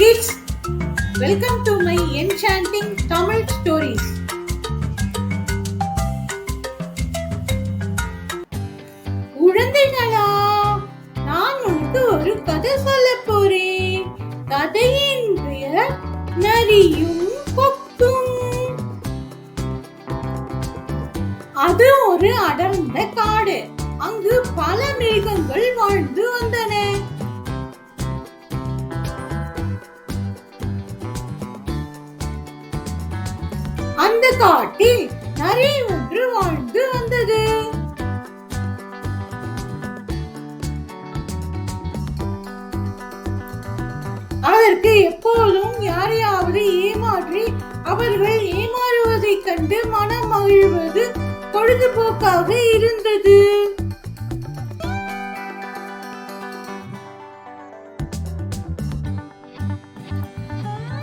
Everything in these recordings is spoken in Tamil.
kids, welcome to my enchanting Tamil stories. குழந்தைகளா, நான் உனக்கு ஒரு கதை சொல்ல போறேன். கதையின் பெயர் நரியும் கொக்கும். அது ஒரு அடர்ந்த காடு. அங்கு பல மிருகங்கள் வாழ்ந்து வந்தன. அந்த காட்டில் நரி ஒன்று வாழ்ந்து வந்தது. அதற்கு எப்போதும் யாரையாவது ஏமாற்றி அவர்கள் ஏமாறுவதை கண்டு மனம் மகிழ்வது பொழுதுபோக்காக இருந்தது.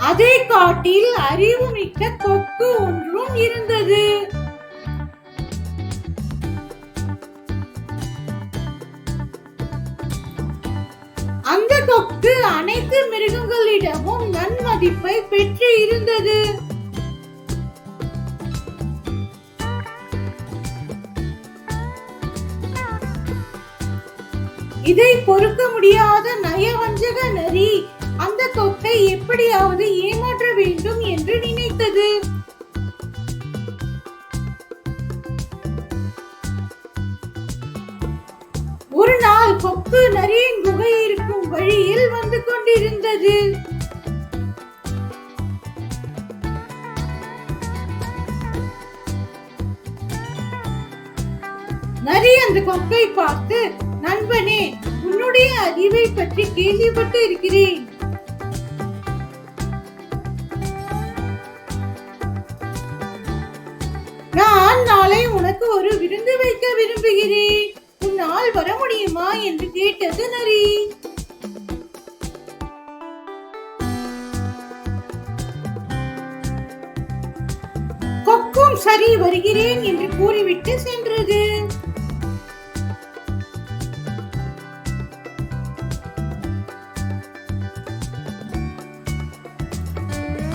அதே காட்டில் அறிவுமிக்க கொக்கு ஒன்றும் இருந்தது. அந்த கொக்கு அனைத்து மிருகங்களிடமும் நன்மதிப்பை பெற்று இருந்தது. இதை பொறுக்க முடியாத நயவஞ்சக நரி அந்த கொக்கை எப்படியாவது ஏமாற்ற வேண்டும் என்று நினைத்தது. ஒரு நாள் கொக்கு நரியின் குகை இருக்கும் வழியில் வந்து கொண்டிருந்தது. நரி அந்த கொக்கை பார்த்து, நண்பனே, உன்னுடைய அறிவை பற்றி கேள்விப்பட்டு இருக்கிறேன். நான் நாளை உனக்கு ஒரு விருந்து வைக்க விரும்புகிறேன். உன்னால் வர முடியுமா என்று கேட்டது நரி. கொக்கும் சரி வருகிறேன் என்று கூறிவிட்டு சென்றது.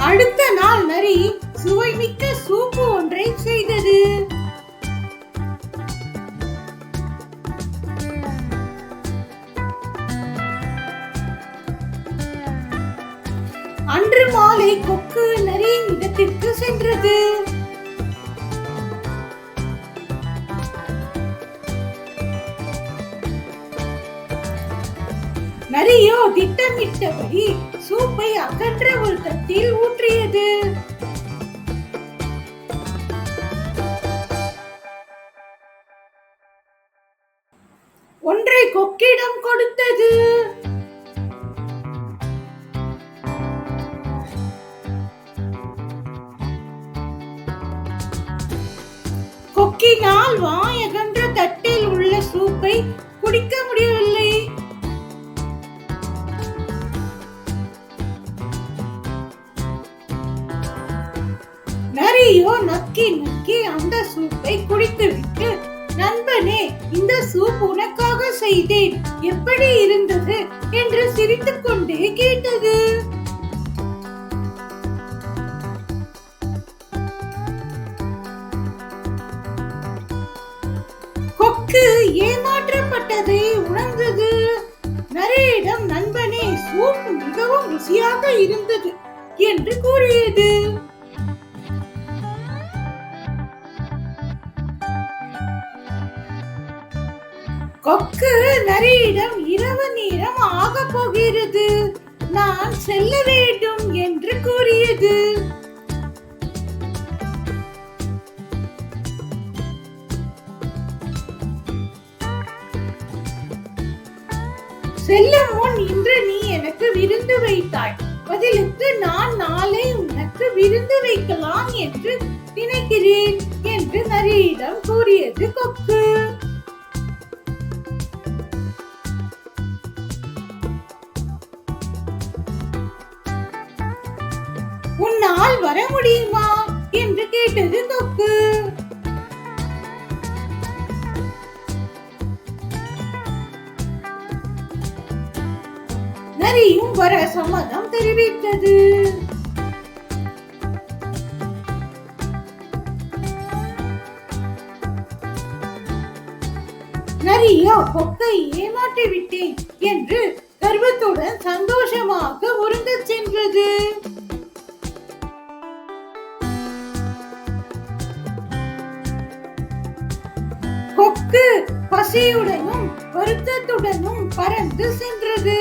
அடுத்த நாள் நரி சுவைமிக்க சூப்பு ஒன்றை செய்தது. அன்று மாலை கொக்கு நரியின் இடத்திற்கு சென்றது. நரியோ திட்டமிட்டபடி சூப்பை அகன்ற ஒரு தட்டில் ஊற்றியது. ஒன்றை கொக்கிடம் கொடுத்தது. கொக்கினால் வாயகன்ற தட்டில் உள்ள சூப்பை குடிக்க முடியவில்லை. நரியோ நக்கி நக்கி அந்த சூப்பை குடித்துவிட்டு, நண்பனே, இந்த சூப் உனக்காக செய்தேன், எப்படி இருந்தது என்று சிரித்துக் கொண்டே கேட்டது. கொக்கு ஏமாற்றப்பட்டதை உணர்ந்தது. நரியிடம், நண்பனே, சூப் மிகவும் ருசியாக இருந்தது என்று கூறியது. கொக்கு நரியிடம், இரவு நேரம் ஆக போகிறது, நான் செல்ல வேண்டும் என்று கூறியது. செல்லும் முன் இன்று நீ எனக்கு விருந்து வைத்தாய், பதிலுக்கு நான் நாளை உனக்கு விருந்து வைக்கலாம் என்று நினைக்கிறேன் என்று நரியிடம் கூறியது கொக்கு. உன்னால் வர முடியுமா என்று கேட்டது கொக்கு. நரியும் வர சம்மதம் தெரிவித்தது. நரியோ கொக்கை ஏமாற்றி விட்டேன் என்று கர்வத்துடன் சந்தோஷமாக உருண்டச் சென்றது. கொக்கு பசியுடனும் வருத்தத்துடனும் பறந்து சென்றது.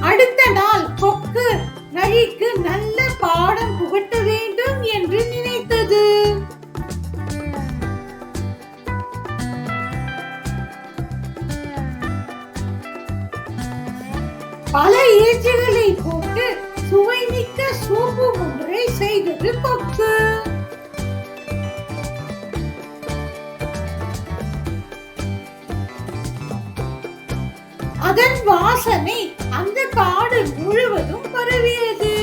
அடுத்த நாள் கொக்கு நரிக்கு நல்ல பாடம் புகட்ட வேண்டும் என்று நினைத்தது. பல இறைச்சிகளை போட்டு சுவைமிக்க சூப்பு ஒன்றை செய்தது கொக்கு. அதன் வாசனை அந்த காடு முழுவதும் பரவியது.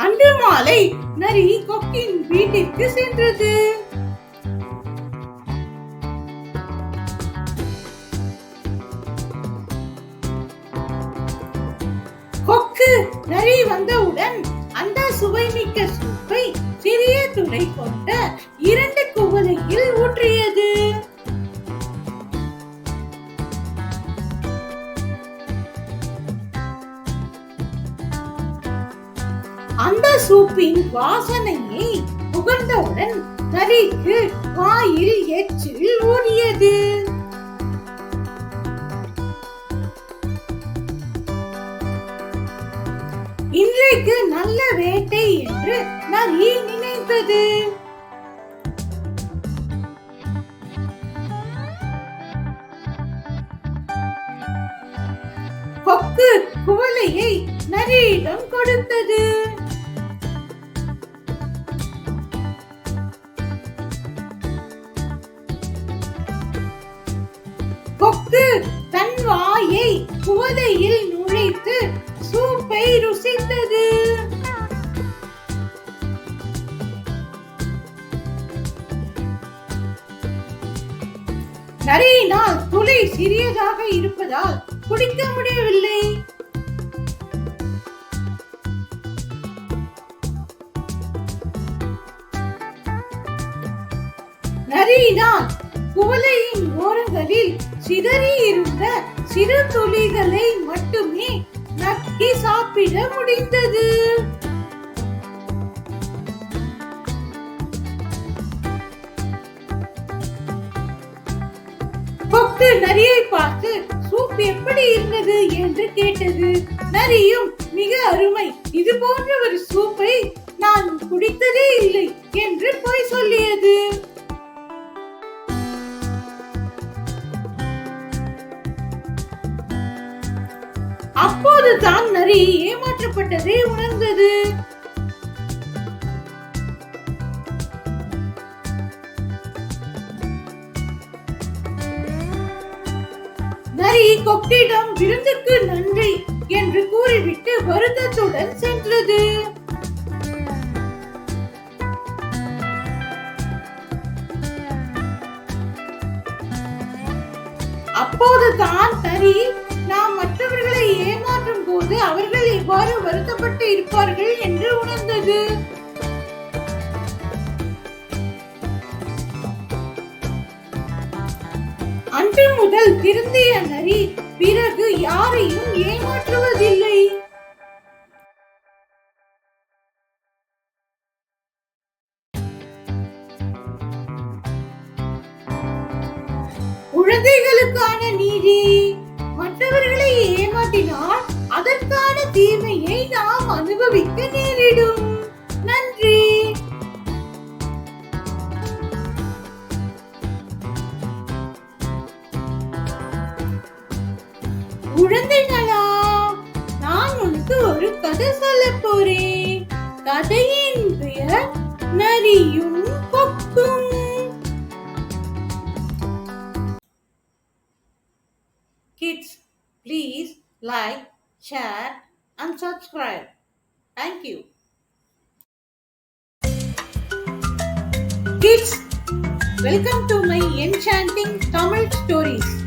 அன்று மாலை நரி கொக்கின் வீட்டிற்கு சென்றது. கொக்கு நரி வந்தவுடன் அந்த சுவைமிக்க சூப்பை சிறிய துளை கொண்ட 2 குவளையில் ஊற்றியது. அந்த சூப்பின் வாசனையை முகர்ந்தவுடன் நரிக்கு வாயில் எச்சில் ஊறியது. இன்றைக்கு நல்ல வேட்டை என்று நரி நினைத்தது. கொக்கு குவளையை நரியிடம் கொடுத்தது. கொக்கு தன் வாயை குவளையில் நுழைத்து சூப்பை ருசித்தது. நரியினால் துளை சிறியதாக இருப்பதால் குடிக்க முடியவில்லை. நரியினால் குவளையின் ஓரங்களில் சிதறி இருந்த சிறு துளிகளை மட்டுமே நக்கி சாப்பிட முடிந்தது. கொக்கு நரியை பார்த்து சூப் எப்படி இருந்தது என்று கேட்டது. நரியும் மிக அருமை, இது போன்ற ஒரு சூப்பை நான் குடித்ததே இல்லை என்று போய் சொல்லியது. அப்போதுதான் நரி ஏமாற்றப்பட்டதை உணர்ந்தது. நரி கொக்கிடம் விருந்துக்கு நன்றி என்று கூறிவிட்டு வருத்தத்துடன் சென்றது. அப்போதுதான் நரி நாம் மற்றவர்களை ஏமாற்றும் போது அவர்கள் எவ்வாறு வருத்தப்பட்டு இருப்பார்கள் என்று உணர்ந்தது. அன்று முதல் திருந்திய நரி பிறகு யாரையும் ஏமாற்றுவதில்லை. குழந்தைகளுக்கான நீதி: மற்றவர்களை ஏமாற்றினால் அதற்கான தீமையை நாம் அனுபவிக்க நேரிடும். நன்றி. குழந்தைகளா, நான் உனக்கு ஒரு கதை சொல்ல போறேன். கதையின் பெயர் நரியும் கொக்கும். Kids, please like, share and subscribe. Thank you. Kids, welcome to my enchanting Tamil stories.